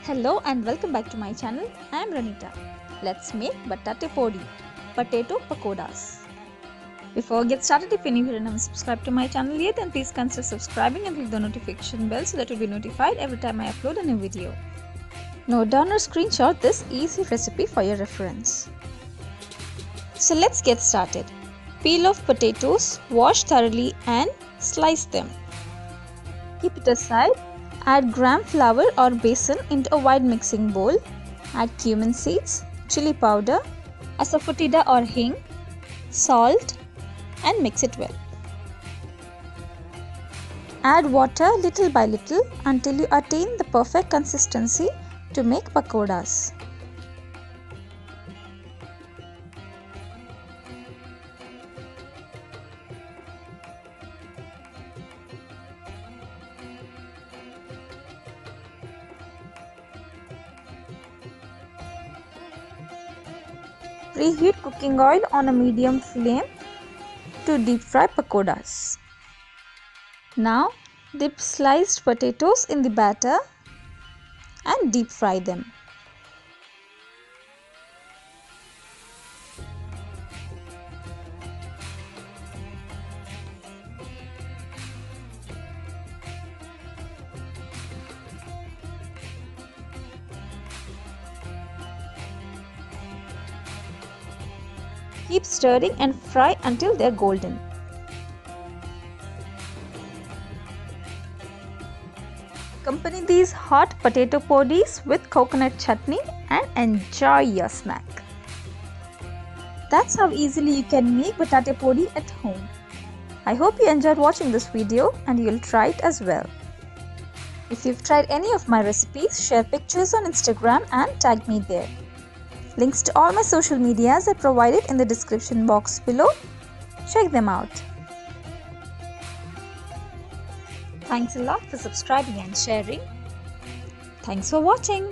Hello and welcome back to my channel. I am Ranita. Let's make batate podi, potato pakodas. Before we get started, if any of you haven't subscribed to my channel yet, then please consider subscribing and click the notification bell so that you'll be notified every time I upload a new video. Note down or screenshot this easy recipe for your reference. So let's get started. Peel off potatoes, wash thoroughly and slice them. Keep it aside. Add gram flour or besan into a wide mixing bowl. Add cumin seeds, chili powder, asafoetida or hing, salt and mix it well. Add water little by little until you attain the perfect consistency to make pakodas. Preheat cooking oil on a medium flame to deep fry pakodas. Now dip sliced potatoes in the batter and deep fry them. Keep stirring and fry until they are golden. Accompany these hot potato podis with coconut chutney and enjoy your snack. That's how easily you can make batate podi at home. I hope you enjoyed watching this video and you'll try it as well. If you've tried any of my recipes, share pictures on Instagram and tag me there. Links to all my social medias are provided in the description box below. Check them out. Thanks a lot for subscribing and sharing. Thanks for watching.